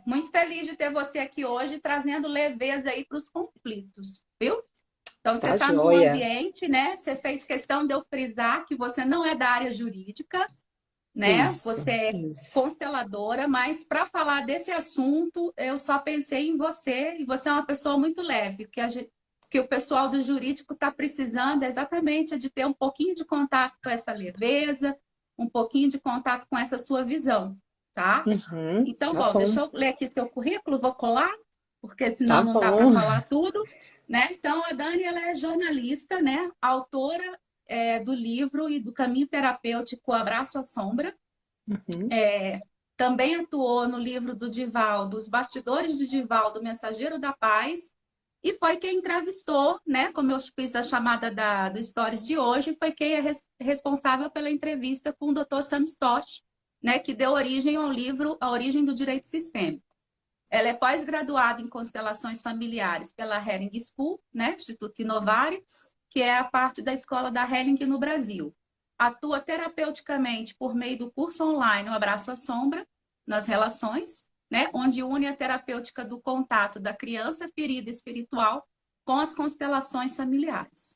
Muito feliz de ter você aqui hoje, trazendo leveza aí para os conflitos, viu? Então, você Tá está num joia. ambiente, né? Você fez questão de eu frisar que você não é da área jurídica, né? Isso, Você é isso. consteladora, mas para falar desse assunto, eu só pensei em você, e você é uma pessoa muito leve, que o pessoal do jurídico está precisando exatamente de ter um pouquinho de contato com essa leveza, um pouquinho de contato com essa sua visão, tá? Então, Tá bom, bom, deixa eu ler aqui seu currículo, vou colar, porque senão tá não dá para bom. falar tudo, né? Então, a Dani, ela é jornalista, né? Autora do livro e do caminho terapêutico Abraço à Sombra. Uhum. Também atuou no livro do Divaldo, Os Bastidores de Divaldo, Mensageiro da Paz, e foi quem entrevistou, né? Como eu fiz a chamada do Stories de hoje, foi quem é responsável pela entrevista com o Dr. Sam Stott, né? Que deu origem ao livro A Origem do Direito Sistêmico. Ela é pós-graduada em constelações familiares pela Hering School, né? Instituto Inovari, que é a parte da escola da Hering no Brasil. Atua terapeuticamente por meio do curso online O Abraço à Sombra, nas relações, né? Onde une a terapêutica do contato da criança ferida espiritual com as constelações familiares,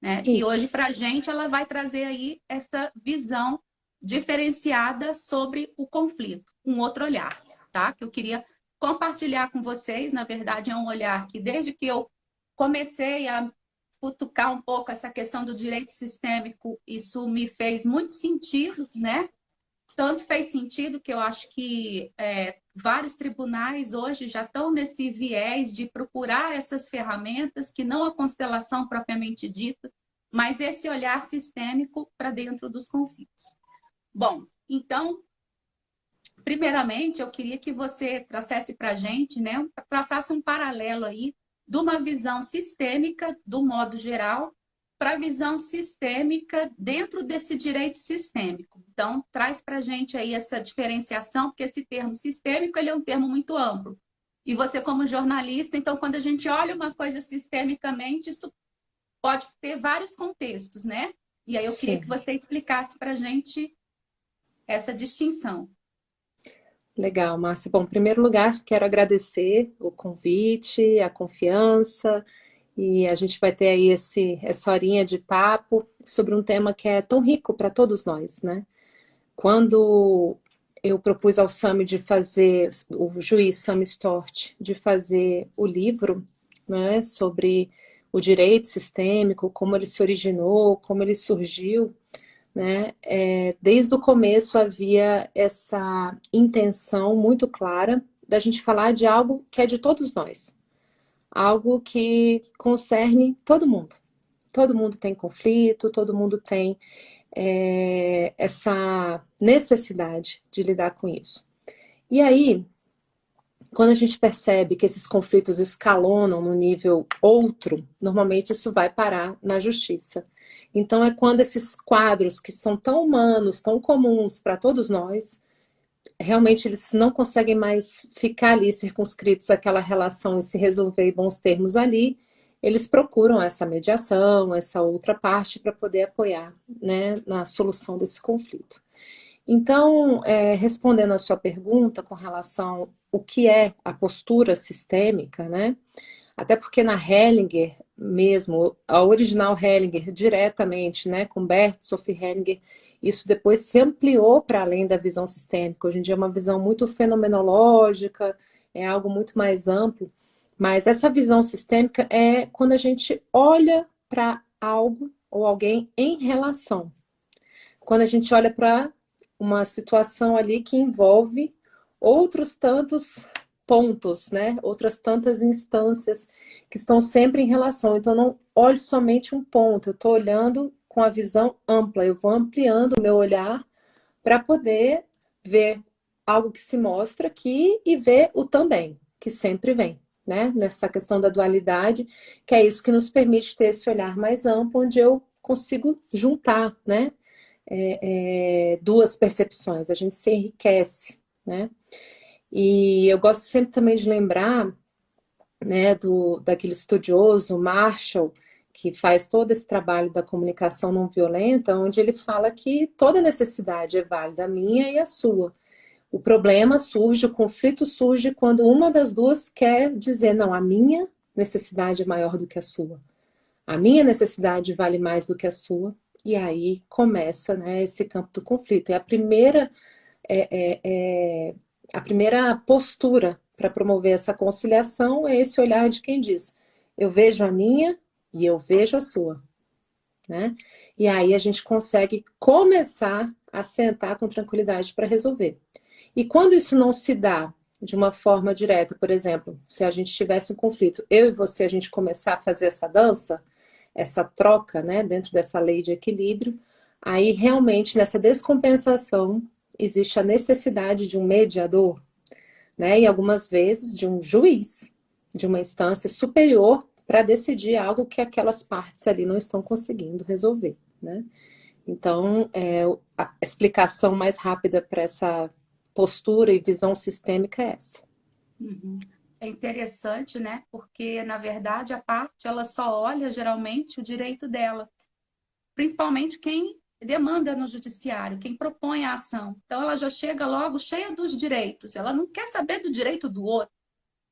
né? E hoje, Isso. para a gente, ela vai trazer aí essa visão diferenciada sobre o conflito, um outro olhar, tá? Que eu queria compartilhar com vocês. Na verdade, é um olhar que, desde que eu comecei a futucar um pouco essa questão do direito sistêmico, isso me fez muito sentido, né? Tanto fez sentido que eu acho que vários tribunais hoje já estão nesse viés de procurar essas ferramentas, que não a constelação propriamente dita, mas esse olhar sistêmico para dentro dos conflitos. Bom, então, primeiramente, eu queria que você trouxesse para a gente, né, traçasse um paralelo aí de uma visão sistêmica, do modo geral, para a visão sistêmica dentro desse direito sistêmico. Então, traz para a gente aí essa diferenciação, porque esse termo sistêmico ele é um termo muito amplo. E você, como jornalista, então, quando a gente olha uma coisa sistemicamente, isso pode ter vários contextos, né? E aí eu queria que Sim. você explicasse para a gente essa distinção. Legal, Márcia. Bom, em primeiro lugar, quero agradecer o convite, a confiança, e a gente vai ter aí essa horinha de papo sobre um tema que é tão rico para todos nós, né? Quando eu propus ao Sami de fazer, o juiz Sami Stort, de fazer o livro, né, sobre o direito sistêmico, como ele se originou, como ele surgiu, né, desde o começo havia essa intenção muito clara da gente falar de algo que é de todos nós, algo que concerne todo mundo. Todo mundo tem conflito, todo mundo tem essa necessidade de lidar com isso. E aí, quando a gente percebe que esses conflitos escalonam no nível outro, normalmente isso vai parar na justiça. Então, é quando esses quadros que são tão humanos, tão comuns para todos nós, realmente eles não conseguem mais ficar ali circunscritos àquela relação e se resolver em bons termos ali, eles procuram essa mediação, essa outra parte para poder apoiar, né, na solução desse conflito. Então, respondendo à sua pergunta com relação ao que é a postura sistêmica, né? Até porque na Hellinger mesmo, a original Hellinger diretamente, né, com Bert Sophie Hellinger, isso depois se ampliou para além da visão sistêmica. Hoje em dia é uma visão muito fenomenológica, é algo muito mais amplo, mas essa visão sistêmica é quando a gente olha para algo ou alguém em relação. Quando a gente olha para uma situação ali que envolve outros tantos pontos, né? Outras tantas instâncias que estão sempre em relação. Então, não olho somente um ponto, eu estou olhando com a visão ampla, eu vou ampliando o meu olhar para poder ver algo que se mostra aqui e ver o também, que sempre vem, né? Nessa questão da dualidade, que é isso que nos permite ter esse olhar mais amplo, onde eu consigo juntar, né? Duas percepções, a gente se enriquece, né? E eu gosto sempre também de lembrar, né, daquele estudioso Marshall, que faz todo esse trabalho da comunicação não violenta, onde ele fala que toda necessidade é válida, a minha e a sua. O problema surge, o conflito surge quando uma das duas quer dizer, não, a minha necessidade é maior do que a sua. A minha necessidade vale mais do que a sua. E aí começa, né, esse campo do conflito. E é, é, a primeira postura para promover essa conciliação é esse olhar de quem diz, eu vejo a minha e eu vejo a sua. Né? E aí a gente consegue começar a sentar com tranquilidade para resolver. E quando isso não se dá de uma forma direta, por exemplo, se a gente tivesse um conflito, eu e você, a gente começar a fazer essa dança, essa troca, né, dentro dessa lei de equilíbrio, aí realmente nessa descompensação existe a necessidade de um mediador, né, e algumas vezes de um juiz, de uma instância superior para decidir algo que aquelas partes ali não estão conseguindo resolver, né? Então, a explicação mais rápida para essa postura e visão sistêmica é essa. Uhum. É interessante, né? Porque, na verdade, a parte, ela só olha, geralmente, o direito dela. Principalmente quem demanda no judiciário, quem propõe a ação. Então, ela já chega logo cheia dos direitos. Ela não quer saber do direito do outro.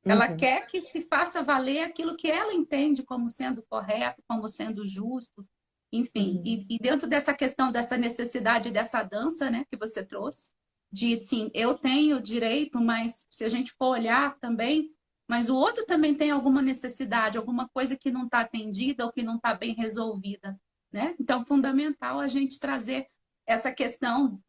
Ela Uhum. quer que se faça valer aquilo que ela entende como sendo correto, como sendo justo, enfim. Uhum. E dentro dessa questão, dessa necessidade dessa dança, né, que você trouxe, de, sim, eu tenho direito, mas se a gente for olhar também, mas o outro também tem alguma necessidade, alguma coisa que não está atendida ou que não está bem resolvida, né? Então, fundamental a gente trazer essa questão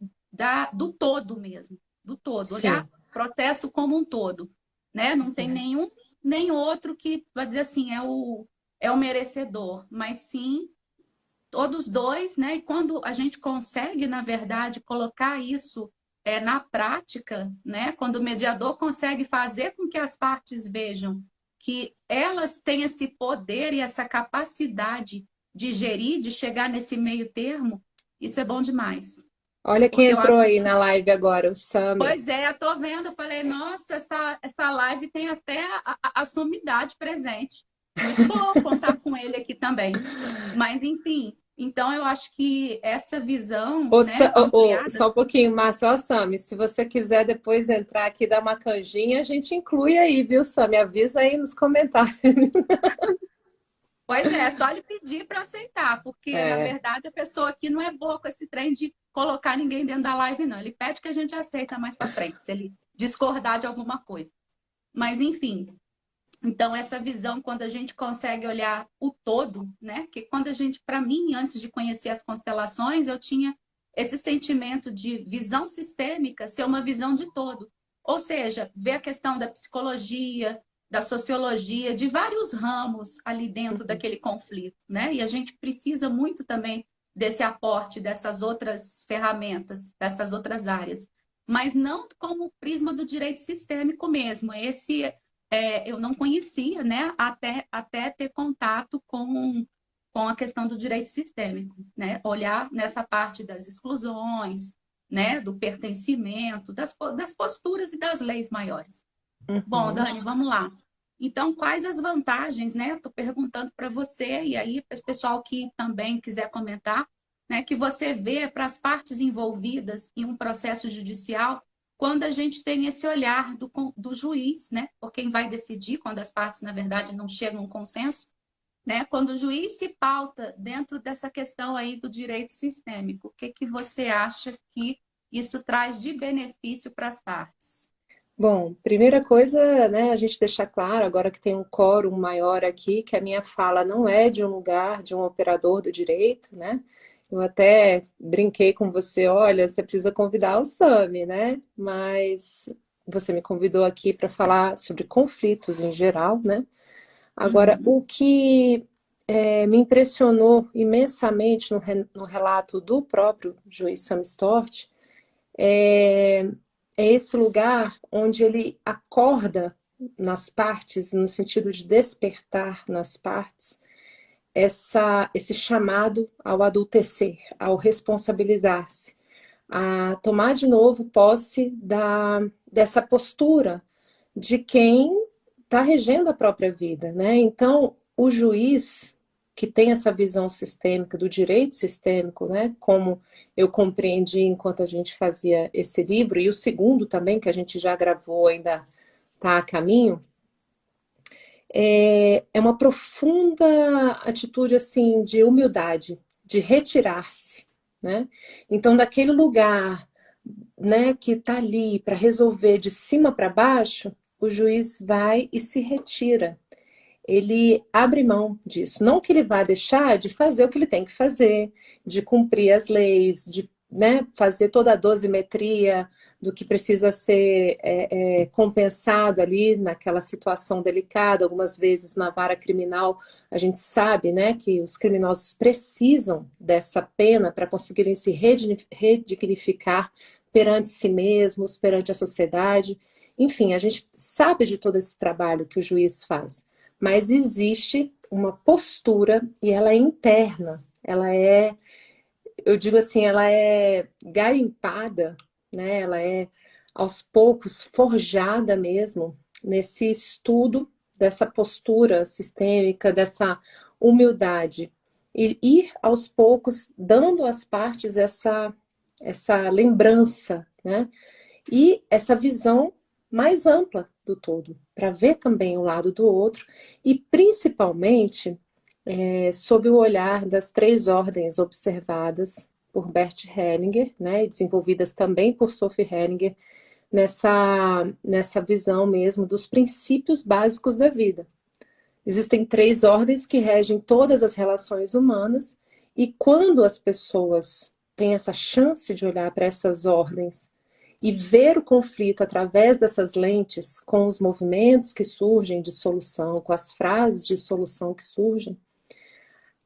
do todo mesmo, do todo, olhar Sim. o processo como um todo, né? Não tem Uhum. nenhum nem outro que vai dizer assim, é o merecedor, mas sim todos dois, né? E quando a gente consegue, na verdade, colocar isso na prática, né? Quando o mediador consegue fazer com que as partes vejam que elas têm esse poder e essa capacidade de gerir, de chegar nesse meio termo, isso é bom demais. Olha quem Porque eu entrou acho aí na live agora, o Sami. Pois é, eu tô vendo, eu falei, nossa, essa live tem até a sumidade presente. Muito bom contar com ele aqui também. Mas, enfim, então eu acho que essa visão, né, ampliada. Só um pouquinho, Márcio. Ó, Sami, se você quiser depois entrar aqui e dar uma canjinha, a gente inclui aí, viu, Sami? Avisa aí nos comentários. Pois é só lhe pedir para aceitar, porque, na É, verdade, a pessoa aqui não é boa com esse trem de colocar ninguém dentro da live, não. Ele pede que a gente aceita mais para frente, se ele discordar de alguma coisa. Mas, enfim, então, essa visão, quando a gente consegue olhar o todo, né? Que quando a gente, para mim, antes de conhecer as constelações, eu tinha esse sentimento de visão sistêmica ser uma visão de todo. Ou seja, ver a questão da psicologia, da sociologia, de vários ramos ali dentro daquele conflito, né? E a gente precisa muito também desse aporte dessas outras ferramentas, dessas outras áreas. Mas não como o prisma do direito sistêmico mesmo. Eu não conhecia, né, até ter contato com a questão do direito sistêmico, né? Olhar nessa parte das exclusões, né, do pertencimento, das posturas e das leis maiores. Bom, uhum. Dani, vamos lá. Então, quais as vantagens, né? Estou perguntando para você, e aí, para o pessoal que também quiser comentar, né, que você vê para as partes envolvidas em um processo judicial, quando a gente tem esse olhar do juiz, né, por quem vai decidir, quando as partes, na verdade, não chegam a um consenso, né, quando o juiz se pauta dentro dessa questão aí do direito sistêmico, o que que você acha que isso traz de benefício para as partes? Bom, primeira coisa, né, a gente deixar claro, agora que tem um quórum maior aqui, que a minha fala não é de um lugar, de um operador do direito, né? Eu até brinquei com você, olha, você precisa convidar o Sami, né? Mas você me convidou aqui para falar sobre conflitos em geral, né? Agora, Uhum. o que me impressionou imensamente no relato do próprio juiz Sam Stort é, é esse lugar onde ele acorda nas partes, no sentido de despertar nas partes, esse chamado ao adultecer, ao responsabilizar-se, a tomar de novo posse dessa postura de quem está regendo a própria vida, né? Então, o juiz que tem essa visão sistêmica, do direito sistêmico, né? Como eu compreendi enquanto a gente fazia esse livro, e o segundo também, que a gente já gravou, ainda está a caminho, é uma profunda atitude assim de humildade, de retirar-se, né? Então, daquele lugar, né, que está ali para resolver de cima para baixo, o juiz vai e se retira. Ele abre mão disso. Não que ele vá deixar de fazer o que ele tem que fazer, de cumprir as leis, de, né, fazer toda a dosimetria do que precisa ser compensado ali naquela situação delicada. Algumas vezes na vara criminal a gente sabe, né, que os criminosos precisam dessa pena para conseguirem se redignificar perante si mesmos, perante a sociedade. Enfim, a gente sabe de todo esse trabalho que o juiz faz. Mas existe uma postura e ela é interna, ela é, eu digo assim, ela é garimpada, né? Ela é aos poucos forjada mesmo nesse estudo dessa postura sistêmica, dessa humildade. E ir aos poucos dando às partes essa lembrança, né? E essa visão mais ampla do todo, para ver também o lado do outro e principalmente sob o olhar das 3 ordens observadas por Bert Hellinger, né, e desenvolvidas também por Sophie Hellinger, nessa visão mesmo dos princípios básicos da vida. Existem 3 ordens que regem todas as relações humanas e quando as pessoas têm essa chance de olhar para essas ordens e ver o conflito através dessas lentes, com os movimentos que surgem de solução, com as frases de solução que surgem,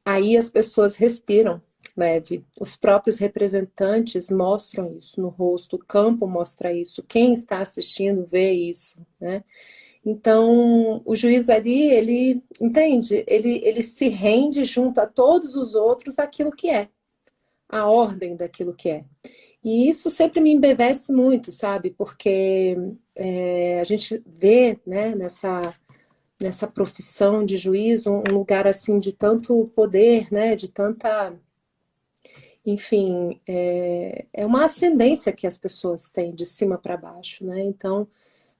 aí as pessoas respiram leve. Os próprios representantes mostram isso no rosto, o campo mostra isso, quem está assistindo vê isso, né? Então, o juiz ali, ele entende, ele se rende junto a todos os outros aquilo que é, a ordem daquilo que é. E isso sempre me embevece muito, sabe? Porque a gente vê, né, nessa profissão de juiz um lugar assim de tanto poder, né, de tanta, enfim, é uma ascendência que as pessoas têm de cima para baixo, né? Então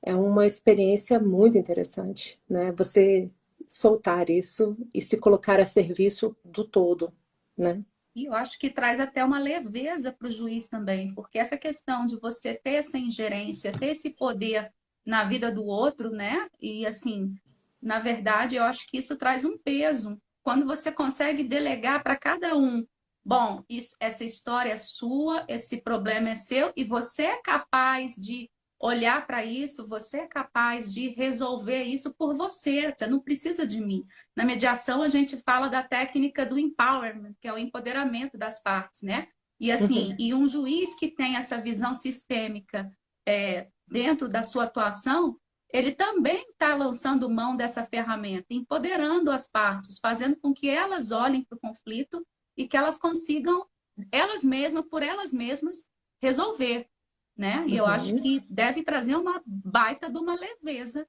é uma experiência muito interessante, né? Você soltar isso e se colocar a serviço do todo, né? E eu acho que traz até uma leveza para o juiz também, porque essa questão de você ter essa ingerência, ter esse poder na vida do outro, né? E assim, na verdade, eu acho que isso traz um peso. Quando você consegue delegar para cada um, bom, essa história é sua, esse problema é seu, e você é capaz de olhar para isso, você é capaz de resolver isso por você, você não precisa de mim. Na mediação, a gente fala da técnica do empowerment, que é o empoderamento das partes, né? E assim, Uhum. e um juiz que tem essa visão sistêmica dentro da sua atuação, ele também está lançando mão dessa ferramenta, empoderando as partes, fazendo com que elas olhem para o conflito e que elas consigam, elas mesmas, por elas mesmas, resolver, né? E eu acho Uhum. que deve trazer uma baita de uma leveza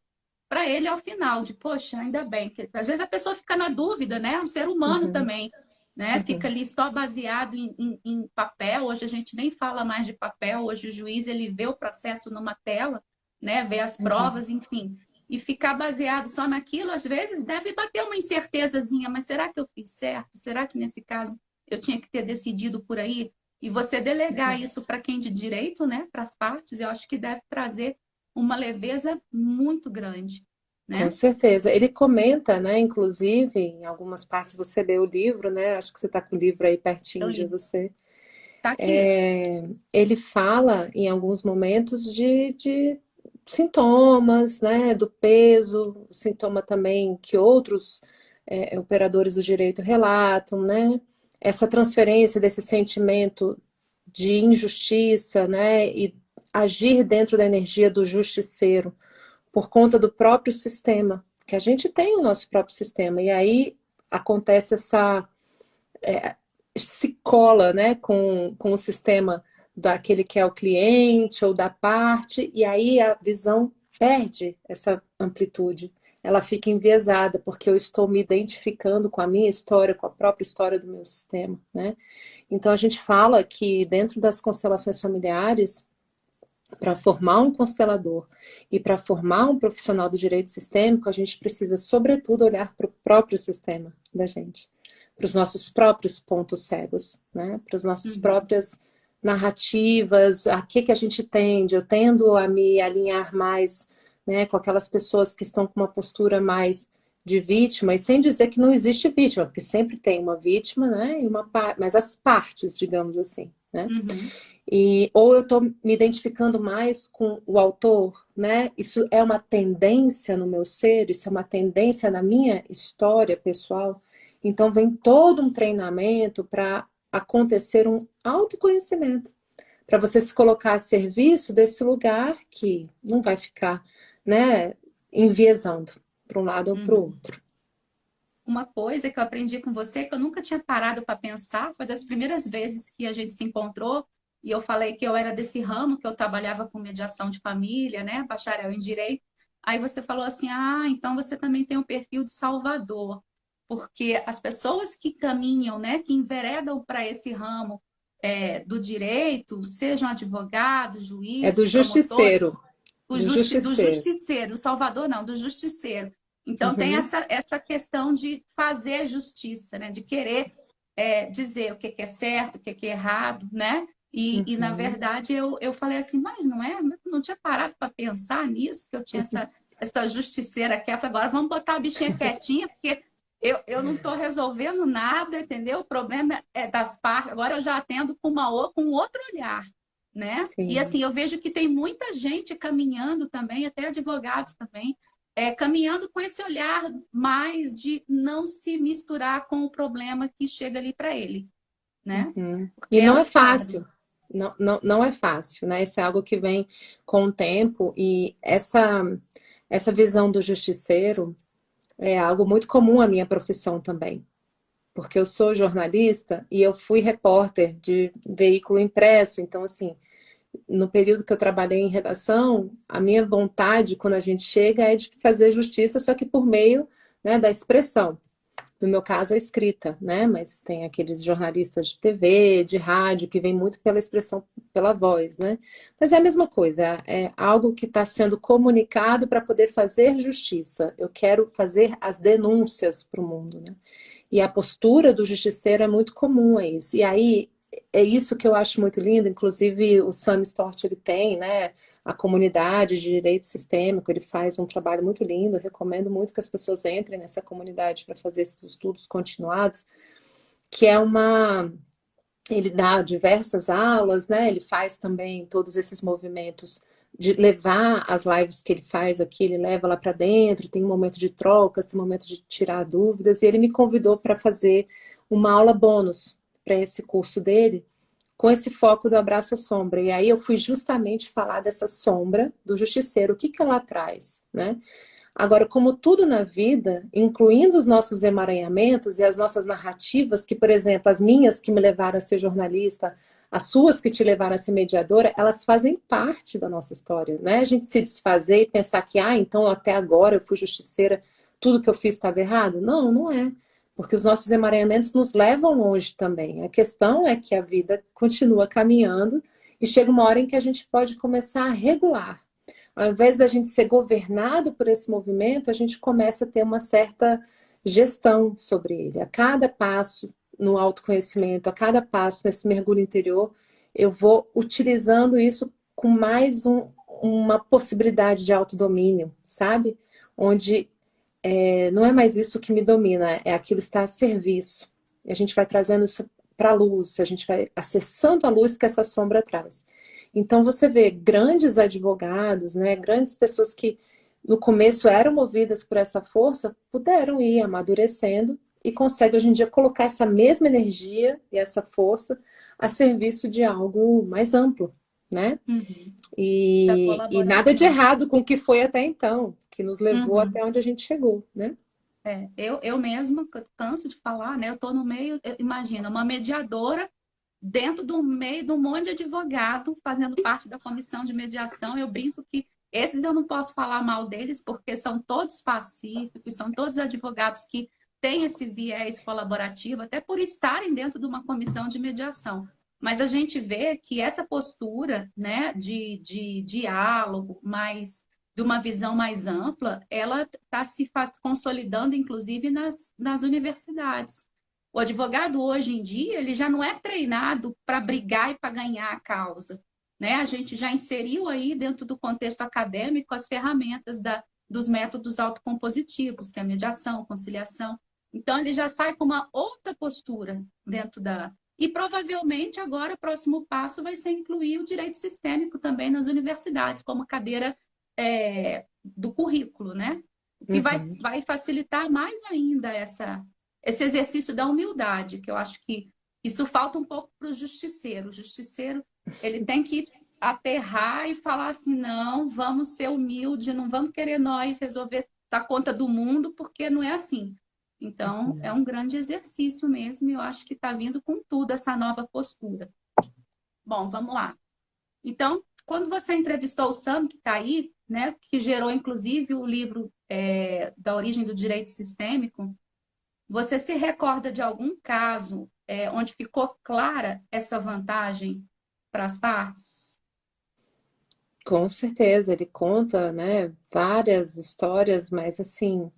para ele ao final, de, poxa, ainda bem. Que, às vezes a pessoa fica na dúvida, né? É um ser humano Uhum. também, né? Fica Uhum. ali só baseado em papel. Hoje a gente nem fala mais de papel, hoje o juiz ele vê o processo numa tela, né? Vê as Uhum. provas, enfim. E ficar baseado só naquilo, às vezes deve bater uma incertezazinha, mas será que eu fiz certo? Será que nesse caso eu tinha que ter decidido por aí? E você delegar isso para quem de direito, né? Para as partes, eu acho que deve trazer uma leveza muito grande, Com né? certeza. Ele comenta, né? Inclusive, em algumas partes você lê o livro, né? Acho que você está com o livro aí Eu pertinho de li. você. Tá aqui. Ele fala em alguns momentos de sintomas, né? Do peso, sintoma também que outros operadores do direito relatam, né? Essa transferência desse sentimento de injustiça, né? E agir dentro da energia do justiceiro por conta do próprio sistema, que a gente tem o nosso próprio sistema, e aí acontece se cola, né, com o sistema daquele que é o cliente ou da parte, e aí a visão perde essa amplitude, ela fica enviesada, porque eu estou me identificando com a minha história, com a própria história do meu sistema, né? Então, a gente fala que dentro das constelações familiares, para formar um constelador e para formar um profissional do direito sistêmico, a gente precisa, sobretudo, olhar para o próprio sistema da gente, para os nossos próprios pontos cegos, né? Para as nossas próprias narrativas, a que a gente tende. Eu tendo a me alinhar mais, né, com aquelas pessoas que estão com uma postura mais de vítima, e sem dizer que não existe vítima, porque sempre tem uma vítima, né? E mas as partes, digamos assim, né? Ou eu estou me identificando mais com o autor, né? Isso é uma tendência no meu ser, isso é uma tendência na minha história pessoal. Então vem todo um treinamento para acontecer um autoconhecimento, para você se colocar a serviço desse lugar que não vai ficar, né, enviesando para um lado ou para o outro. Uma coisa que eu aprendi com você, que eu nunca tinha parado para pensar, foi das primeiras vezes que a gente se encontrou, e eu falei que eu era desse ramo, que eu trabalhava com mediação de família, né, bacharel em direito. Aí você falou assim, então você também tem um perfil de salvador, porque as pessoas que caminham, né, que enveredam para esse ramo do direito, sejam advogados, É do juízes, promotores, justiceiro. do justiceiro, o salvador não, do justiceiro. Então, tem essa questão de fazer justiça, né? De querer dizer o que é certo, o que é errado, né? E na verdade, eu falei assim, mas não é? Eu não tinha parado para pensar nisso, que eu tinha essa justiceira quieta. Agora vamos botar a bichinha quietinha, porque eu não estou resolvendo nada, entendeu? O problema é das partes. Agora eu já atendo com outro olhar, né? Sim. E assim, eu vejo que tem muita gente caminhando também, até advogados também, caminhando com esse olhar mais de não se misturar com o problema que chega ali para ele, né? E não é fardo. fácil. Não é fácil, né? Isso é algo que vem com o tempo e essa visão do justiceiro é algo muito comum à minha profissão também. Porque eu sou jornalista e eu fui repórter de veículo impresso, então assim, no período que eu trabalhei em redação, a minha vontade, quando a gente chega, é de fazer justiça, só que por meio, né, da expressão. No meu caso, a escrita, né? Mas tem aqueles jornalistas de TV, de rádio, que vem muito pela expressão, pela voz, né? Mas é a mesma coisa, é algo que está sendo comunicado para poder fazer justiça. Eu quero fazer as denúncias para o mundo, né? E a postura do justiceiro é muito comum a isso. E aí, é isso que eu acho muito lindo, inclusive o Sam Storch, ele tem, né, a comunidade de direito sistêmico, ele faz um trabalho muito lindo, eu recomendo muito que as pessoas entrem nessa comunidade para fazer esses estudos continuados, que é ele dá diversas aulas, né, ele faz também todos esses movimentos de levar as lives que ele faz aqui, ele leva lá para dentro, tem um momento de trocas, tem um momento de tirar dúvidas, e ele me convidou para fazer uma aula bônus para esse curso dele, com esse foco do abraço à sombra. E aí eu fui justamente falar dessa sombra do justiceiro, o que ela traz, né? Agora, como tudo na vida, incluindo os nossos emaranhamentos e as nossas narrativas, que, por exemplo, as minhas que me levaram a ser jornalista, as suas que te levaram a ser mediadora, elas fazem parte da nossa história, né? A gente se desfazer e pensar que, então até agora eu fui justiceira, tudo que eu fiz estava errado. Não, não é. Porque os nossos emaranhamentos nos levam longe também. A questão é que a vida continua caminhando e chega uma hora em que a gente pode começar a regular. Ao invés da gente ser governado por esse movimento, a gente começa a ter uma certa gestão sobre ele. A cada passo no autoconhecimento, a cada passo nesse mergulho interior, eu vou utilizando isso com mais uma possibilidade de autodomínio, sabe? Onde não é mais isso que me domina, é aquilo que está a serviço. E a gente vai trazendo isso para a luz, a gente vai acessando a luz que essa sombra traz. Então você vê grandes advogados, né, grandes pessoas que no começo eram movidas por essa força, puderam ir amadurecendo e conseguem hoje em dia colocar essa mesma energia e essa força a serviço de algo mais amplo, né? E nada de errado com o que foi até então, que nos levou até onde a gente chegou, né? Eu mesma canso de falar, né? Eu estou no meio, imagina, uma mediadora dentro do meio de um monte de advogado fazendo parte da comissão de mediação. Eu brinco que Esses eu não posso falar mal deles, porque são todos pacíficos, são todos advogados que têm esse viés colaborativo, até por estarem dentro de uma comissão de mediação. Mas a gente vê que essa postura, né, de diálogo, mais de uma visão mais ampla, ela está se consolidando, inclusive, nas universidades. O advogado, hoje em dia, ele já não é treinado para brigar e para ganhar a causa, né? A gente já inseriu aí, dentro do contexto acadêmico, as ferramentas dos métodos autocompositivos, que é a mediação, conciliação. Então, ele já sai com uma outra postura dentro da... E, provavelmente, agora, o próximo passo vai ser incluir o direito sistêmico também nas universidades, como cadeira do currículo, né? O que vai facilitar mais ainda esse exercício da humildade, que eu acho que isso falta um pouco para o justiceiro. O justiceiro, ele tem que aterrar e falar assim, não, vamos ser humildes, não vamos querer nós resolver dar conta do mundo, porque não é assim. Então, é um grande exercício mesmo, e eu acho que está vindo com tudo essa nova postura. Bom, vamos lá. Então, quando você entrevistou o Sam, que está aí, né, que gerou, inclusive, o livro da origem do direito sistêmico, você se recorda de algum caso onde ficou clara essa vantagem para as partes? Com certeza, ele conta, né, várias histórias, mas assim,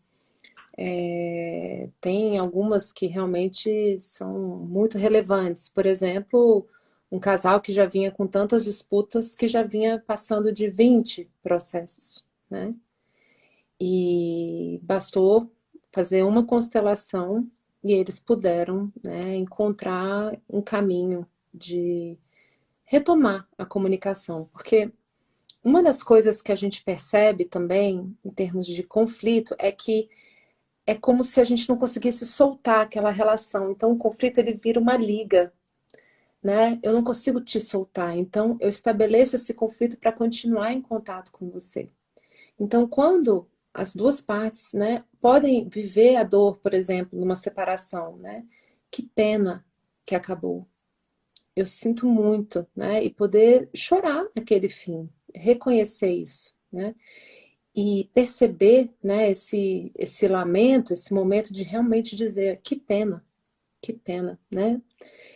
tem algumas que realmente são muito relevantes. Por exemplo, um casal que já vinha com tantas disputas que já vinha passando de 20 processos, né? E bastou fazer uma constelação e eles puderam, né, encontrar um caminho de retomar a comunicação, porque uma das coisas que a gente percebe também, em termos de conflito, é que é como se a gente não conseguisse soltar aquela relação. Então, o conflito ele vira uma liga, né? Eu não consigo te soltar, então eu estabeleço esse conflito para continuar em contato com você. Então, quando as duas partes, né, podem viver a dor, por exemplo, numa separação, né? Que pena que acabou. Eu sinto muito, né? E poder chorar naquele fim, reconhecer isso, né? E perceber, né, esse lamento, esse momento de realmente dizer que pena, né?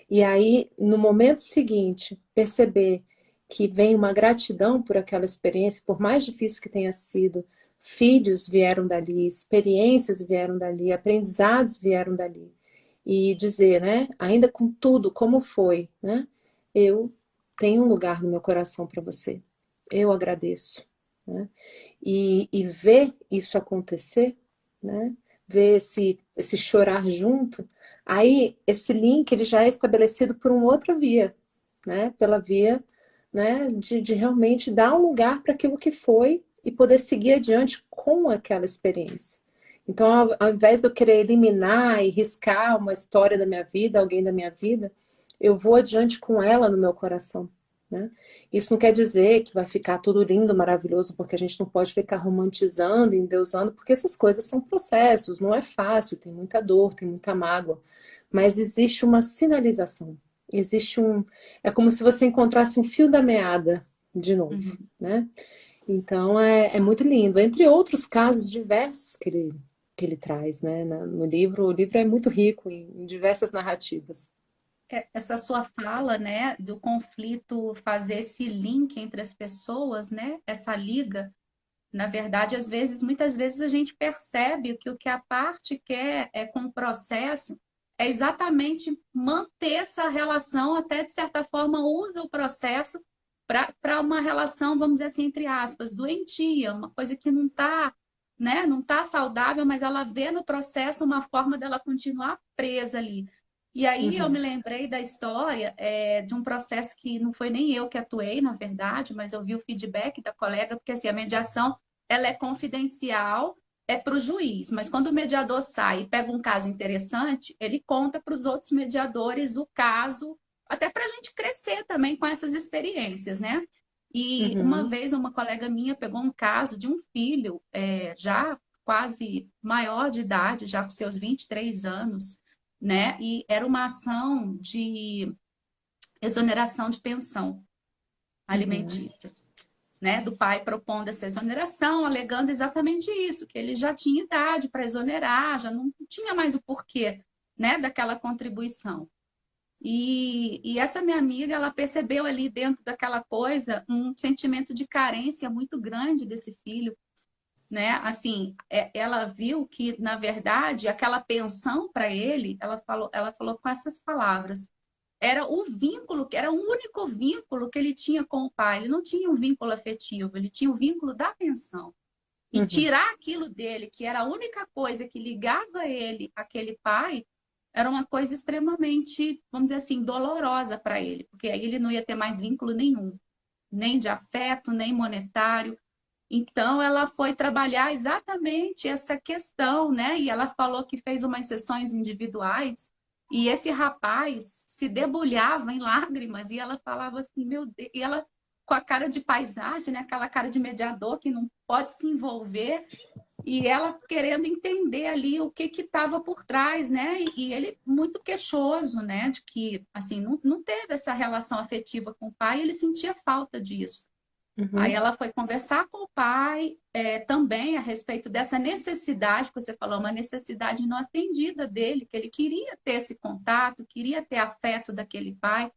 E aí, no momento seguinte, perceber que vem uma gratidão por aquela experiência, por mais difícil que tenha sido, filhos vieram dali, experiências vieram dali, aprendizados vieram dali. E dizer, né, ainda com tudo como foi, né, eu tenho um lugar no meu coração para você. Eu agradeço, né? E ver isso acontecer, né? Ver esse chorar junto, aí esse link ele já é estabelecido por uma outra via, né? Pela via, né, de realmente dar um lugar para aquilo que foi e poder seguir adiante com aquela experiência. Então, ao invés de eu querer eliminar e riscar uma história da minha vida, alguém da minha vida, eu vou adiante com ela no meu coração, né? Isso não quer dizer que vai ficar tudo lindo, maravilhoso, porque a gente não pode ficar romantizando, endeusando, porque essas coisas são processos, não é fácil, tem muita dor, tem muita mágoa. Mas existe uma sinalização, existe um... É como se você encontrasse um fio da meada de novo, né? Então é muito lindo, entre outros casos diversos que ele traz, né? No livro, o livro é muito rico em diversas narrativas. Essa sua fala, né, do conflito fazer esse link entre as pessoas, né, essa liga, na verdade, muitas vezes a gente percebe que o que a parte quer com o processo é exatamente manter essa relação, até de certa forma usa o processo para uma relação, vamos dizer assim, entre aspas, doentia, uma coisa que não está, né, não tá saudável, mas ela vê no processo uma forma dela continuar presa ali. E aí eu me lembrei da história de um processo que não foi nem eu que atuei, na verdade, mas eu vi o feedback da colega, porque assim, a mediação ela é confidencial, é para o juiz, mas quando o mediador sai e pega um caso interessante, ele conta para os outros mediadores o caso, até para a gente crescer também com essas experiências, né? E uma vez uma colega minha pegou um caso de um filho já quase maior de idade, já com seus 23 anos, né? E era uma ação de exoneração de pensão alimentícia. né, do pai propondo essa exoneração, alegando exatamente isso, que ele já tinha idade para exonerar, já não tinha mais o porquê, né, daquela contribuição. E essa minha amiga, ela percebeu ali dentro daquela coisa um sentimento de carência muito grande desse filho, né? Assim, ela viu que, na verdade, aquela pensão para ele, ela falou com essas palavras, era o vínculo, que era o único vínculo que ele tinha com o pai. Ele não tinha um vínculo afetivo, ele tinha o vínculo da pensão. E Uhum. tirar aquilo dele, que era a única coisa que ligava ele àquele pai, era uma coisa extremamente, vamos dizer assim, dolorosa para ele, porque aí ele não ia ter mais vínculo nenhum, nem de afeto, nem monetário. Então, ela foi trabalhar exatamente essa questão, né? E ela falou que fez umas sessões individuais e esse rapaz se debulhava em lágrimas e ela falava assim, meu Deus, e ela com a cara de paisagem, né? Aquela cara de mediador que não pode se envolver e ela querendo entender ali o que estava por trás, né? E ele muito queixoso, né? De que, assim, não teve essa relação afetiva com o pai, ele sentia falta disso. Aí Uhum. ela foi conversar com o pai também a respeito dessa necessidade, que você falou, uma necessidade não atendida dele, que ele queria ter esse contato, queria ter afeto daquele pai.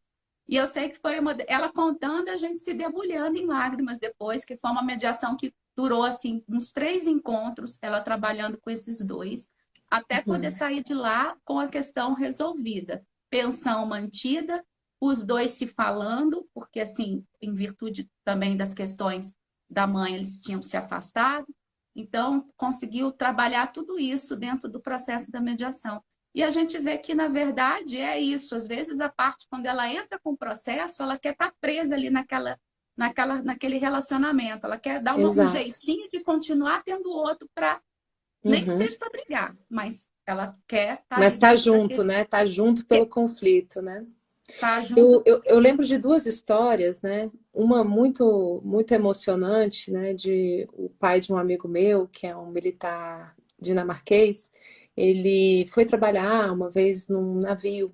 E eu sei que foi ela contando, a gente se debulhando em lágrimas depois, que foi uma mediação que durou assim uns 3 encontros, ela trabalhando com esses dois, até poder Uhum. sair de lá com a questão resolvida. Pensão mantida, os dois se falando, porque assim, em virtude também das questões da mãe, eles tinham se afastado. Então, conseguiu trabalhar tudo isso dentro do processo da mediação. E a gente vê que, na verdade, é isso. Às vezes, a parte, quando ela entra com o processo, ela quer estar presa ali naquele relacionamento. Ela quer dar um Exato. jeitinho de continuar tendo outro para, nem que Uhum. seja para brigar, mas ela quer estar Mas ali tá dentro junto, né? Tá junto pelo conflito, né? tá Eu, junto. eu, eu lembro de duas histórias, né? Uma muito, muito emocionante, né? De o pai de um amigo meu, que é um militar dinamarquês, ele foi trabalhar uma vez num navio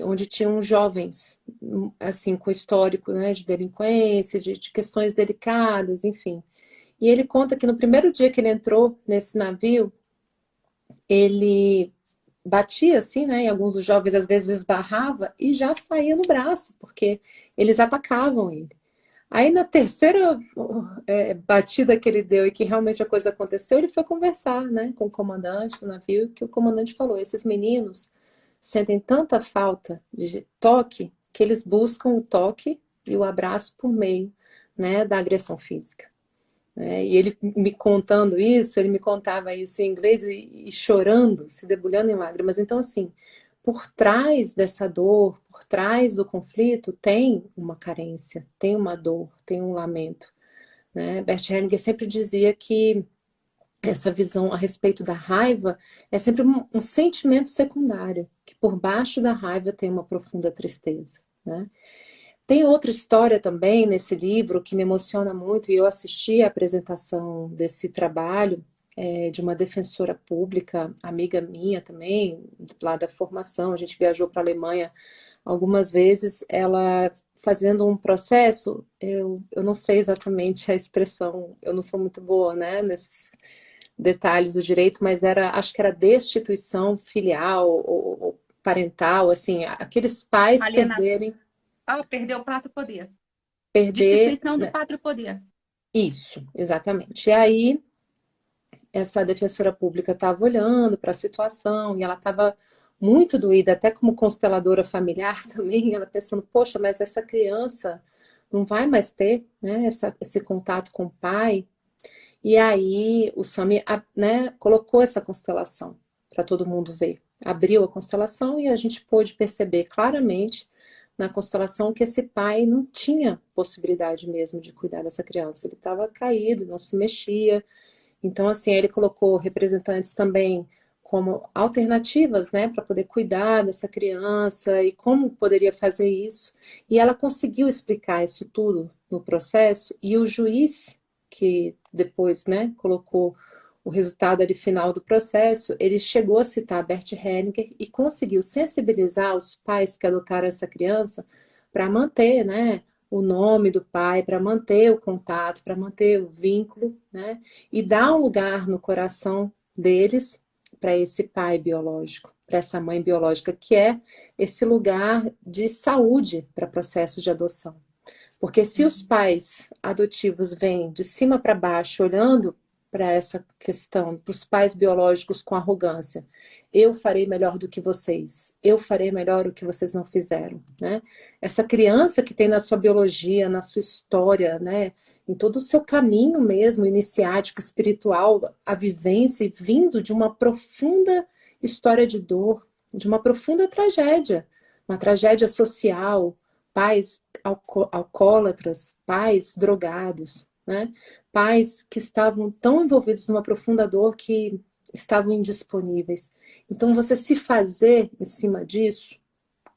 onde tinham jovens, assim, com histórico, né? De delinquência, de questões delicadas, enfim. E ele conta que no primeiro dia que ele entrou nesse navio, ele batia assim, né? E alguns dos jovens às vezes esbarrava e já saía no braço, porque eles atacavam ele. Aí na terceira batida que ele deu e que realmente a coisa aconteceu, ele foi conversar, né, com o comandante do navio, que o comandante falou: esses meninos sentem tanta falta de toque que eles buscam o toque e o abraço por meio, né, da agressão física. Né? E ele me contando isso, ele me contava isso em inglês e chorando, se debulhando em lágrimas. Então, assim, por trás dessa dor, por trás do conflito, tem uma carência, tem uma dor, tem um lamento. Né? Bert Hellinger sempre dizia que essa visão a respeito da raiva é sempre um sentimento secundário, que por baixo da raiva tem uma profunda tristeza. Né? Tem outra história também nesse livro que me emociona muito, e eu assisti a apresentação desse trabalho de uma defensora pública, amiga minha também, lá da formação. A gente viajou para a Alemanha algumas vezes, ela fazendo um processo, eu não sei exatamente a expressão, eu não sou muito boa, né, nesses detalhes do direito, mas acho que era destituição filial ou parental, assim, aqueles pais Alienação. perderem Perdeu o pátrio poder. perder, Destituição do né? pátrio poder. Isso, exatamente. E aí, essa defensora pública estava olhando para a situação e ela estava muito doída, até como consteladora familiar também, ela pensando, poxa, mas essa criança não vai mais ter, né, esse contato com o pai. E aí o Sami, né, colocou essa constelação para todo mundo ver. Abriu a constelação e a gente pôde perceber claramente na constelação que esse pai não tinha possibilidade mesmo de cuidar dessa criança. Ele estava caído, não se mexia. Então, assim, ele colocou representantes também como alternativas, né, para poder cuidar dessa criança e como poderia fazer isso. E ela conseguiu explicar isso tudo no processo, e o juiz que depois, né, colocou o resultado ali final do processo, ele chegou a citar Bert Hellinger e conseguiu sensibilizar os pais que adotaram essa criança para manter, né, o nome do pai, para manter o contato, para manter o vínculo, né? E dar um lugar no coração deles para esse pai biológico, para essa mãe biológica, que é esse lugar de saúde para processos de adoção. Porque se os pais adotivos vêm de cima para baixo, olhando para essa questão, para os pais biológicos com arrogância, eu farei melhor do que vocês, eu farei melhor o que vocês não fizeram, né? Essa criança que tem na sua biologia, na sua história, né? Em todo o seu caminho mesmo, iniciático, espiritual, a vivência, vindo de uma profunda história de dor, de uma profunda tragédia, uma tragédia social, pais alcoólatras, pais drogados, né? Pais que estavam tão envolvidos numa profunda dor que estavam indisponíveis. Então, você se fazer em cima disso,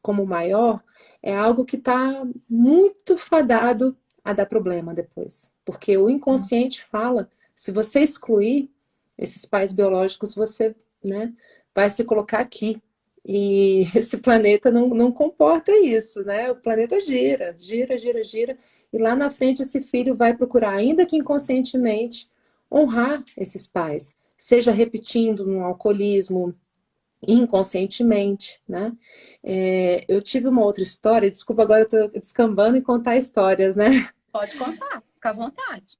como maior, é algo que está muito fadado a dar problema depois. Porque o inconsciente fala, se você excluir esses pais biológicos, você, né, vai se colocar aqui. E esse planeta não comporta isso, né? O planeta gira, gira, gira, gira. E lá na frente esse filho vai procurar, ainda que inconscientemente, honrar esses pais. Seja repetindo no alcoolismo, inconscientemente, né? Eu tive uma outra história, desculpa, agora eu tô descambando em contar histórias, né? Pode contar, fica à vontade.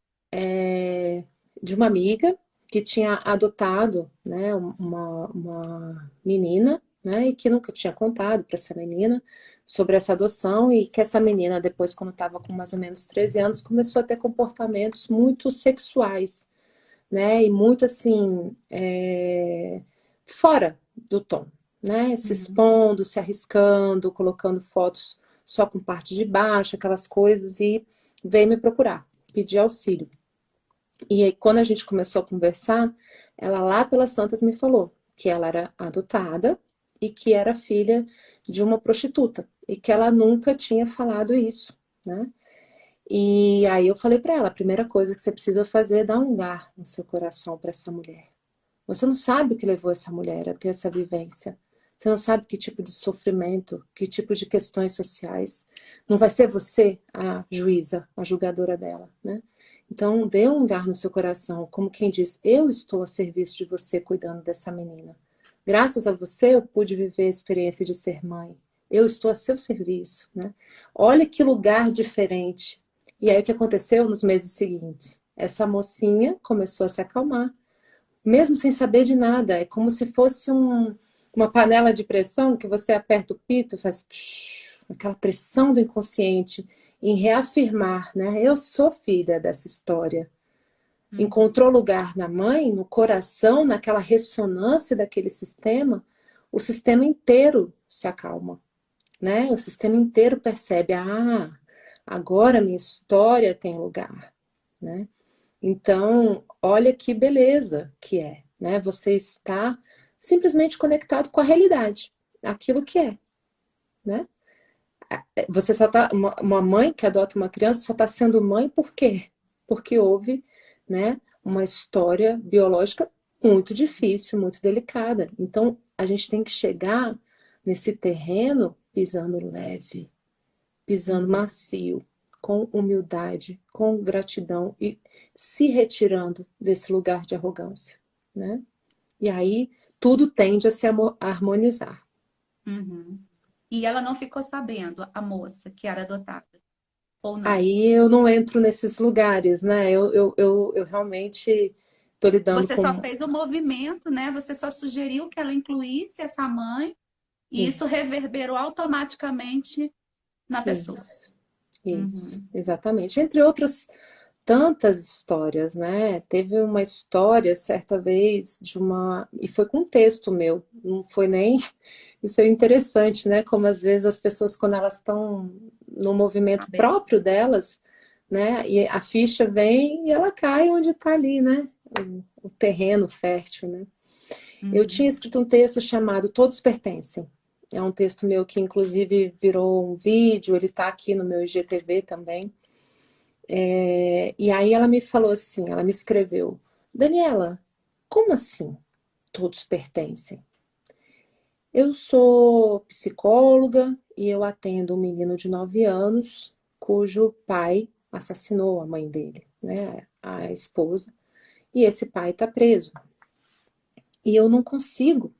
De uma amiga que tinha adotado, né, uma menina, né, e que nunca tinha contado para essa menina sobre essa adoção e que essa menina, depois, quando estava com mais ou menos 13 anos, começou a ter comportamentos muito sexuais, né, e muito assim, fora do tom, né, se expondo, se arriscando, colocando fotos só com parte de baixo, aquelas coisas, e veio me procurar, pedir auxílio. E aí, quando a gente começou a conversar, ela lá pelas tantas me falou que ela era adotada e que era filha de uma prostituta e que ela nunca tinha falado isso, né? E aí eu falei para ela, a primeira coisa que você precisa fazer é dar um lugar no seu coração para essa mulher. Você não sabe o que levou essa mulher a ter essa vivência. Você não sabe que tipo de sofrimento, que tipo de questões sociais. Não vai ser você a juíza, a julgadora dela, né? Então, dê um lugar no seu coração, como quem diz, eu estou a serviço de você cuidando dessa menina. Graças a você, eu pude viver a experiência de ser mãe. Eu estou a seu serviço, né? Olha que lugar diferente. E aí, o que aconteceu nos meses seguintes? Essa mocinha começou a se acalmar, mesmo sem saber de nada. É como se fosse uma panela de pressão que você aperta o pito, faz aquela pressão do inconsciente em reafirmar, né? Eu sou filha dessa história. Encontrou lugar na mãe, no coração, naquela ressonância daquele sistema, o sistema inteiro se acalma, né? O sistema inteiro percebe, agora minha história tem lugar, né? Então, olha que beleza que é, né? Você está simplesmente conectado com a realidade, aquilo que é, né? Você só tá, uma mãe que adota uma criança só está sendo mãe por quê? Porque houve, né, uma história biológica muito difícil, muito delicada. Então, a gente tem que chegar nesse terreno pisando leve, pisando macio, com humildade, com gratidão e se retirando desse lugar de arrogância, né? E aí tudo tende a se harmonizar. Uhum. E ela não ficou sabendo, a moça que era adotada, ou não? Aí eu não entro nesses lugares, né? Eu realmente estou lidando Você só com fez o movimento, né? Você só sugeriu que ela incluísse essa mãe e isso isso, reverberou automaticamente na pessoa. isso, Uhum. exatamente. Entre outras tantas histórias, né? Teve uma história certa vez de uma. E foi com um texto meu, não foi nem. Isso é interessante, né? Como às vezes as pessoas, quando elas estão no Tá movimento bem. próprio delas, né? E a ficha vem e ela cai onde está ali, né? O terreno fértil, né? Eu tinha Uhum. escrito um texto chamado Todos Pertencem. É um texto meu que, inclusive, virou um vídeo, ele está aqui no meu IGTV também. E aí ela me falou assim, ela me escreveu, Daniela, como assim todos pertencem? Eu sou psicóloga e eu atendo um menino de 9 anos cujo pai assassinou a mãe dele, né, a esposa, e esse pai está preso. E eu não consigo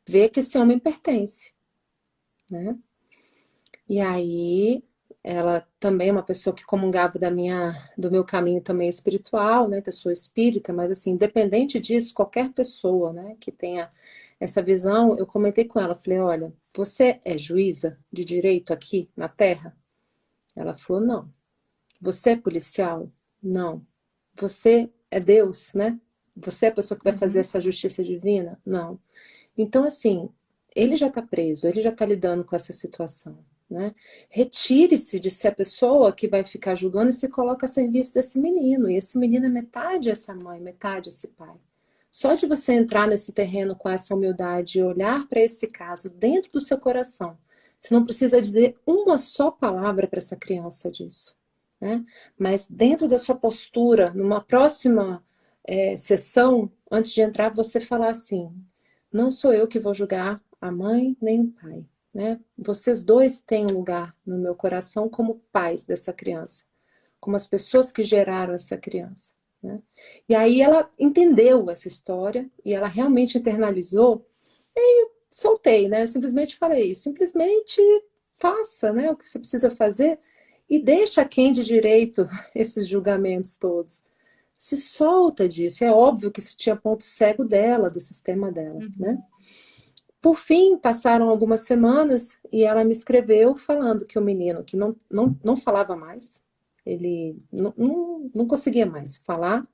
ver que esse homem pertence, né? E aí ela também é uma pessoa que comungava do meu caminho também espiritual, né? Que eu sou espírita, mas assim, independente disso, qualquer pessoa, né, que tenha essa visão, eu comentei com ela, falei, olha, você é juíza de direito aqui na Terra? Ela falou, não. Você é policial? Não. Você é Deus, né? Você é a pessoa que vai fazer Uhum. essa justiça divina? Não. Então, assim, ele já está preso, ele já está lidando com essa situação, né? Retire-se de ser a pessoa que vai ficar julgando e se coloca a serviço desse menino. E esse menino é metade essa mãe, metade esse pai. Só de você entrar nesse terreno com essa humildade e olhar para esse caso dentro do seu coração, você não precisa dizer uma só palavra para essa criança disso, né? Mas dentro da sua postura, numa próxima sessão, antes de entrar, você falar assim: não sou eu que vou julgar a mãe nem o pai, né? Vocês dois têm um lugar no meu coração como pais dessa criança, como as pessoas que geraram essa criança, né? E aí ela entendeu essa história e ela realmente internalizou. E eu soltei, né? Eu simplesmente falei, simplesmente faça, né, o que você precisa fazer e deixa quem de direito esses julgamentos todos. Se solta disso. É óbvio que se tinha ponto cego dela, do sistema dela, né? Uhum. Por fim, passaram algumas semanas e ela me escreveu falando que o menino, que não falava mais, ele não conseguia mais falar,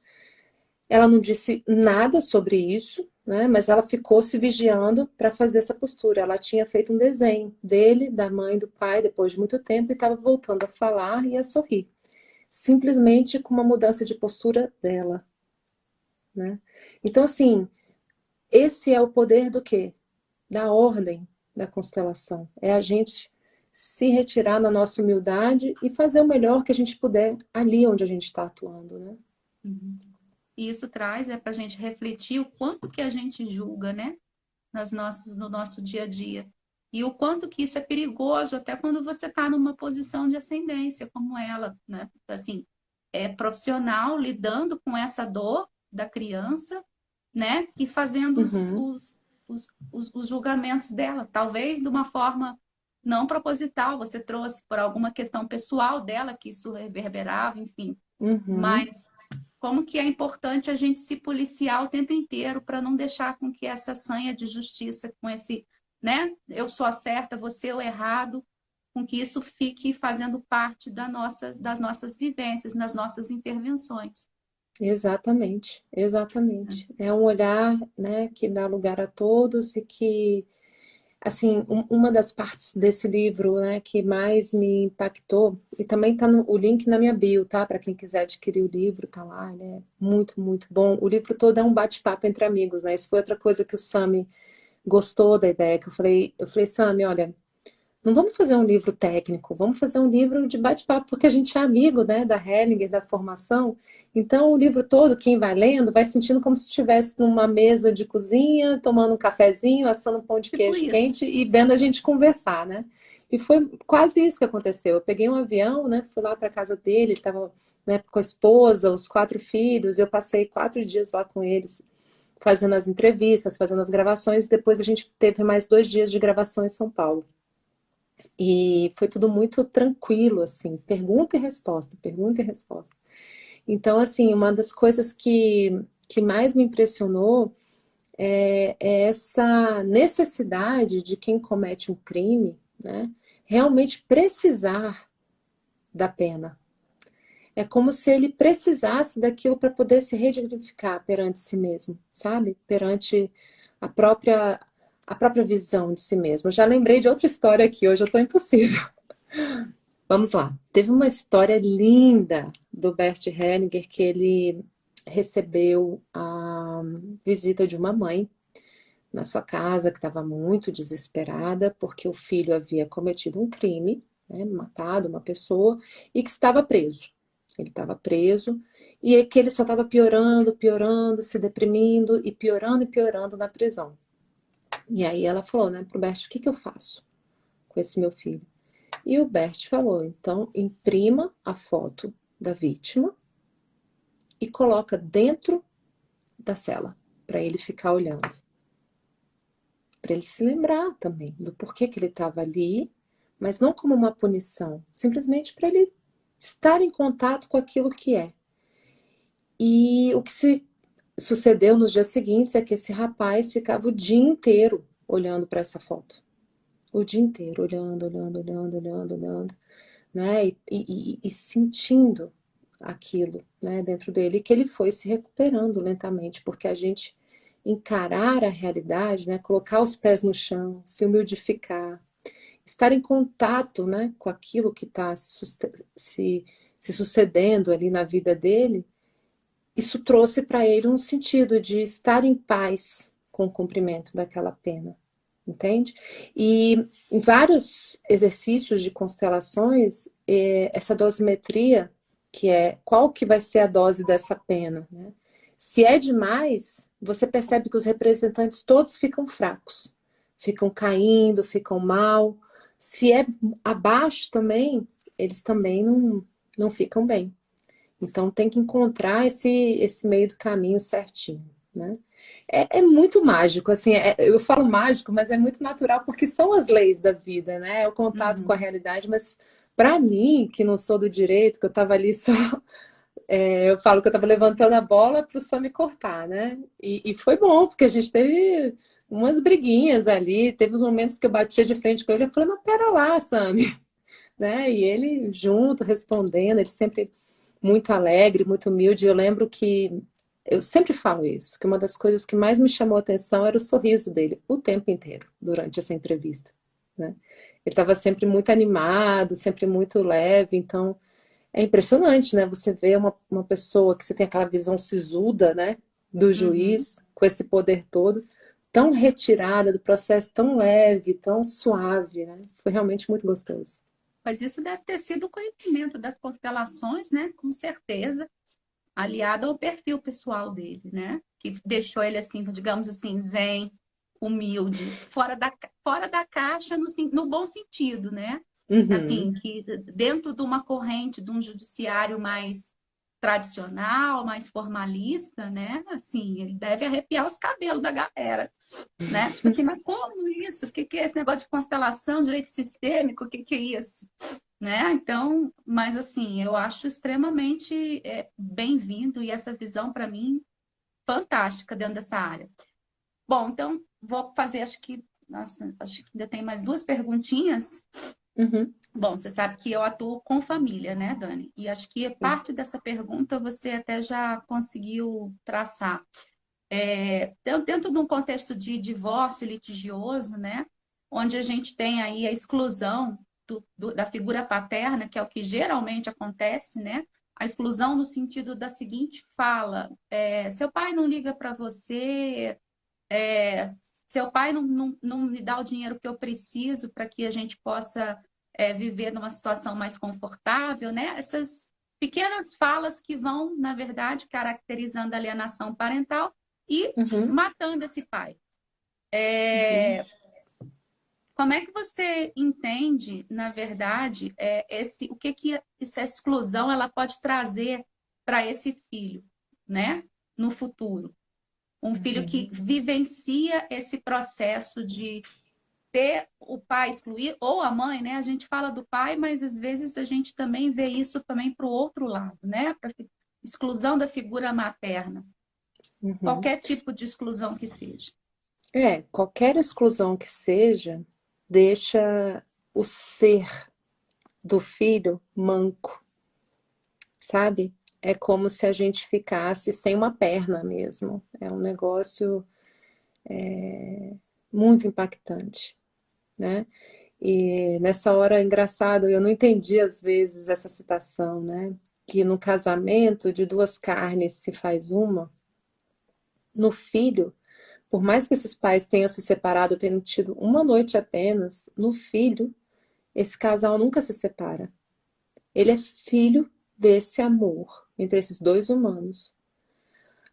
ela não disse nada sobre isso, né? Mas ela ficou se vigiando para fazer essa postura. Ela tinha feito um desenho dele, da mãe, do pai, depois de muito tempo, e estava voltando a falar e a sorrir. Simplesmente com uma mudança de postura dela, né? Então, assim, esse é o poder do quê? Da ordem da constelação. É a gente se retirar na nossa humildade e fazer o melhor que a gente puder ali onde a gente está atuando, né? Uhum. E isso traz para a gente refletir o quanto que a gente julga, né? No nosso dia a dia. E o quanto que isso é perigoso, até quando você está numa posição de ascendência, como ela, né? Assim, é profissional lidando com essa dor da criança, né? E fazendo Uhum, os julgamentos dela. Talvez de uma forma não proposital, você trouxe por alguma questão pessoal dela que isso reverberava, enfim. uhum. Mas como que é importante a gente se policiar o tempo inteiro para não deixar com que essa sanha de justiça, com esse, né, eu sou a certa, você é o errado, com que isso fique fazendo parte das nossas vivências, nas nossas intervenções. Exatamente, Né? exatamente. É um olhar, né, que dá lugar a todos e que, assim, uma das partes desse livro, né, que mais me impactou, e também tá o link na minha bio, tá? Para quem quiser adquirir o livro, tá lá, ele é muito, muito bom. O livro todo é um bate-papo entre amigos, né? Isso foi outra coisa que o Sami gostou da ideia, que eu falei, Sami, olha, não vamos fazer um livro técnico, vamos fazer um livro de bate-papo, porque a gente é amigo, né, da Hellinger, da formação. Então, o livro todo, quem vai lendo, vai sentindo como se estivesse numa mesa de cozinha, tomando um cafezinho, assando um pão de Tipo queijo isso. quente e vendo a gente conversar, né? E foi quase isso que aconteceu. Eu peguei um avião, né, fui lá para casa dele, ele estava, né, com a esposa, os 4 filhos, eu passei 4 dias lá com eles, fazendo as entrevistas, fazendo as gravações, depois a gente teve mais 2 dias de gravação em São Paulo. E foi tudo muito tranquilo, assim, pergunta e resposta, pergunta e resposta. Então, assim, uma das coisas que mais me impressionou é essa necessidade de quem comete um crime, né, realmente precisar da pena. É como se ele precisasse daquilo para poder se redignificar perante si mesmo, sabe? Perante a própria, a própria visão de si mesmo. Eu já lembrei de outra história aqui, hoje eu estou impossível. Vamos lá. Teve uma história linda do Bert Hellinger que ele recebeu a visita de uma mãe na sua casa que estava muito desesperada porque o filho havia cometido um crime, né, matado uma pessoa e que estava preso. Ele estava preso e que ele só estava piorando, piorando, se deprimindo e piorando na prisão. E aí ela falou, né, pro Bert, o que que eu faço com esse meu filho? E o Bert falou, então imprima a foto da vítima e coloca dentro da cela, para ele ficar olhando. Para ele se lembrar também do porquê que ele estava ali, mas não como uma punição, simplesmente para ele estar em contato com aquilo que é. E o que se sucedeu nos dias seguintes é que esse rapaz ficava o dia inteiro olhando para essa foto. O dia inteiro, olhando, né? E sentindo aquilo, né, dentro dele, e que ele foi se recuperando lentamente, porque a gente encarar a realidade, né, colocar os pés no chão, se humidificar, estar em contato, né, com aquilo que está se sucedendo ali na vida dele, isso trouxe para ele um sentido de estar em paz com o cumprimento daquela pena, entende? E em vários exercícios de constelações, essa dosimetria, que é qual que vai ser a dose dessa pena, né? Se é demais, você percebe que os representantes todos ficam fracos, ficam caindo, ficam mal. Se é abaixo também, eles também não ficam bem. Então tem que encontrar esse meio do caminho certinho, né? É muito mágico, assim, eu falo mágico, mas é muito natural, porque são as leis da vida, né? É o contato com a realidade, mas para mim, que não sou do direito, que eu estava ali só, eu falo que eu estava levantando a bola para o Sam me cortar, né? E foi bom, porque a gente teve umas briguinhas ali, teve uns momentos que eu batia de frente com ele, eu falei, mas pera lá, Sam, né? E ele junto, respondendo, ele sempre muito alegre, muito humilde. Eu lembro que eu sempre falo isso, que uma das coisas que mais me chamou a atenção era o sorriso dele o tempo inteiro durante essa entrevista, né? Ele estava sempre muito animado, sempre muito leve, então é impressionante, né? Você vê uma pessoa que você tem aquela visão sisuda, né, do Uhum. juiz, com esse poder todo, tão retirada do processo, tão leve, tão suave, né? Foi realmente muito gostoso. Mas isso deve ter sido o conhecimento das constelações, né? Com certeza, aliado ao perfil pessoal dele, né? Que deixou ele assim, digamos assim, zen, humilde, fora da caixa no bom sentido, né? Uhum. Assim, que dentro de uma corrente de um judiciário mais tradicional, mais formalista, né? Assim, ele deve arrepiar os cabelos da galera, né? Tipo assim, mas como isso? O que que é esse negócio de constelação, direito sistêmico? O que que é isso? Né? Então, mas assim, eu acho extremamente bem-vindo e essa visão para mim fantástica dentro dessa área. Bom, então vou fazer, acho que, nossa, acho que ainda tem mais duas perguntinhas. Uhum. Bom, você sabe que eu atuo com família, né, Dani? E acho que parte dessa pergunta você até já conseguiu traçar. Dentro de um contexto de divórcio litigioso, né, onde a gente tem aí a exclusão da figura paterna, que é o que geralmente acontece, né? A exclusão no sentido da seguinte fala: seu pai não liga para você, é, seu pai não me dá o dinheiro que eu preciso para que a gente possa viver numa situação mais confortável, né? Essas pequenas falas que vão, na verdade, caracterizando a alienação parental e Uhum. matando esse pai. Uhum. Como é que você entende, na verdade, o que essa exclusão ela pode trazer para esse filho, né, no futuro? Um filho que Uhum. vivencia esse processo de ter o pai excluir, ou a mãe, né? A gente fala do pai, mas às vezes a gente também vê isso também para o outro lado, né? Para exclusão da figura materna. Uhum. Qualquer tipo de exclusão que seja. Qualquer exclusão que seja, deixa o ser do filho manco, sabe? É como se a gente ficasse sem uma perna mesmo. É um negócio muito impactante, né? E nessa hora, é engraçado, eu não entendi às vezes essa citação, né? Que no casamento de duas carnes se faz uma, no filho, por mais que esses pais tenham se separado, tenham tido uma noite apenas, no filho, esse casal nunca se separa. Ele é filho desse amor entre esses dois humanos.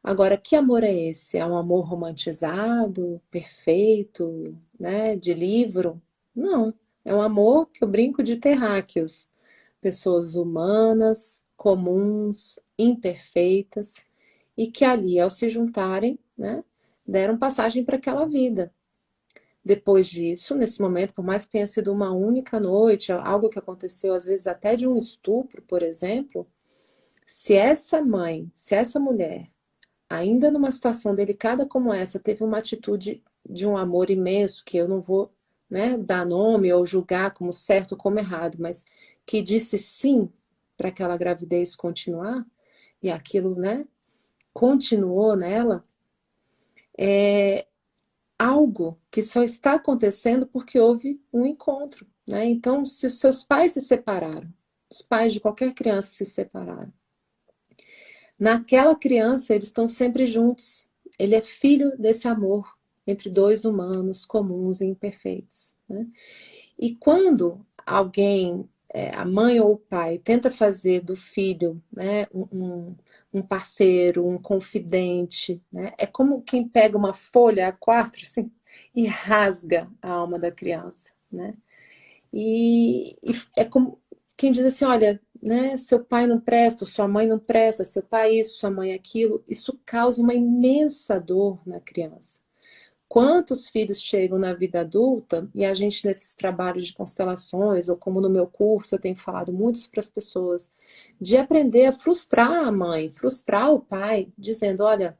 Agora, que amor é esse? É um amor romantizado, perfeito, né, de livro? Não. É um amor que eu brinco de terráqueos. Pessoas humanas, comuns, imperfeitas, e que ali, ao se juntarem, né, deram passagem para aquela vida. Depois disso, nesse momento, por mais que tenha sido uma única noite, algo que aconteceu às vezes até de um estupro, por exemplo, se essa mãe, se essa mulher, ainda numa situação delicada como essa, teve uma atitude de um amor imenso, que eu não vou, né, dar nome ou julgar como certo ou como errado, mas que disse sim para aquela gravidez continuar, e aquilo, né, continuou nela, é algo que só está acontecendo porque houve um encontro, né? Então, se os seus pais se separaram, os pais de qualquer criança se separaram, naquela criança eles estão sempre juntos. Ele é filho desse amor entre dois humanos comuns e imperfeitos, né? E quando alguém, a mãe ou o pai, tenta fazer do filho, né, um parceiro, um confidente, né, é como quem pega uma folha A4 assim, e rasga a alma da criança, né? E é como quem diz assim, olha, né, seu pai não presta, sua mãe não presta, seu pai isso, sua mãe aquilo, isso causa uma imensa dor na criança. Quantos filhos chegam na vida adulta e a gente nesses trabalhos de constelações, ou como no meu curso eu tenho falado muito para as pessoas, de aprender a frustrar a mãe, frustrar o pai, dizendo, olha,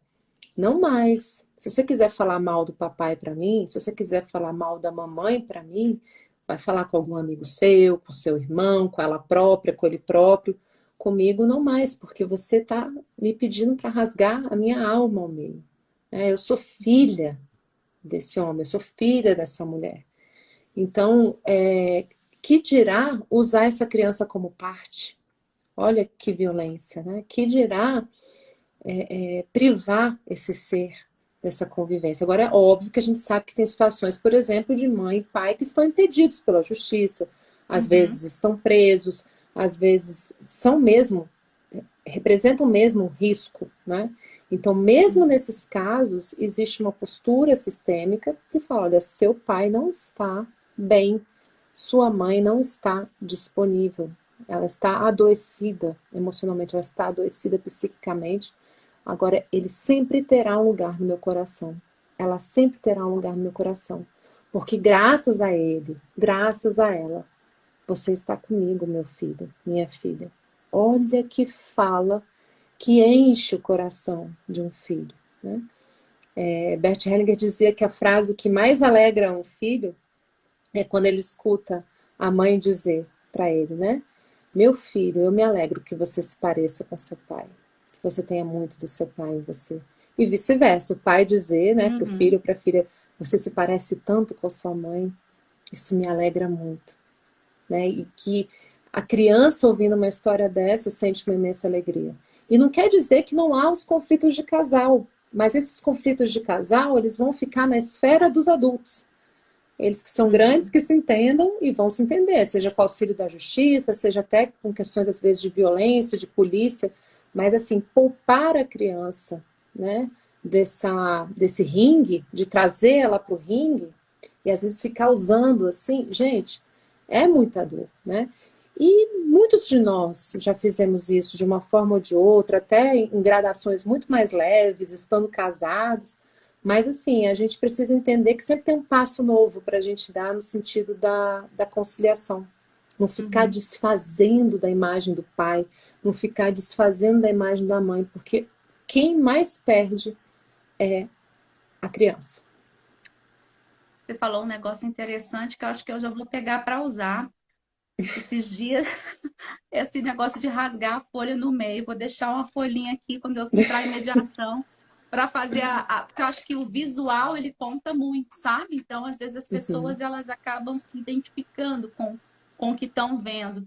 não mais. Se você quiser falar mal do papai para mim, se você quiser falar mal da mamãe para mim, vai falar com algum amigo seu, com seu irmão, com ela própria, com ele próprio. Comigo não mais, porque você está me pedindo para rasgar a minha alma ao meio. Eu sou filha desse homem, eu sou filha dessa mulher. Então, que dirá usar essa criança como parte? Olha que violência, né? Que dirá privar esse ser dessa convivência? Agora, é óbvio que a gente sabe que tem situações, por exemplo, de mãe e pai que estão impedidos pela justiça, às Uhum. vezes estão presos, às vezes são mesmo, representam mesmo um risco, né? Então, mesmo Sim. nesses casos, existe uma postura sistêmica que fala, olha, seu pai não está bem, sua mãe não está disponível, ela está adoecida emocionalmente, ela está adoecida psiquicamente. Agora, ele sempre terá um lugar no meu coração. Ela sempre terá um lugar no meu coração. Porque graças a ele, graças a ela, você está comigo, meu filho, minha filha. Olha que fala que enche o coração de um filho, né? Bert Hellinger dizia que a frase que mais alegra um filho é quando ele escuta a mãe dizer para ele, né? Meu filho, eu me alegro que você se pareça com seu pai, que você tenha muito do seu pai em você. E vice-versa, o pai dizer, né, para o Uhum. filho, para a filha, você se parece tanto com a sua mãe, isso me alegra muito, né? E que a criança ouvindo uma história dessa sente uma imensa alegria. E não quer dizer que não há os conflitos de casal, mas esses conflitos de casal, eles vão ficar na esfera dos adultos. Eles que são grandes Uhum. que se entendam e vão se entender, seja com auxílio da justiça, seja até com questões às vezes de violência, de polícia, mas assim, poupar a criança, né, desse ringue, de trazer ela para o ringue, e às vezes ficar usando assim, gente, é muita dor, né? E muitos de nós já fizemos isso de uma forma ou de outra, até em gradações muito mais leves, estando casados. Mas assim, a gente precisa entender que sempre tem um passo novo para a gente dar no sentido da conciliação. Não ficar Uhum. desfazendo da imagem do pai, não ficar desfazendo da imagem da mãe, porque quem mais perde é a criança. Você falou um negócio interessante que eu acho que eu já vou pegar para usar esses dias. Esse negócio de rasgar a folha no meio. Vou deixar uma folhinha aqui quando eu entrar em mediação para fazer porque eu acho que o visual ele conta muito, sabe? Então, às vezes as Uhum. pessoas elas acabam se identificando com o que estão vendo.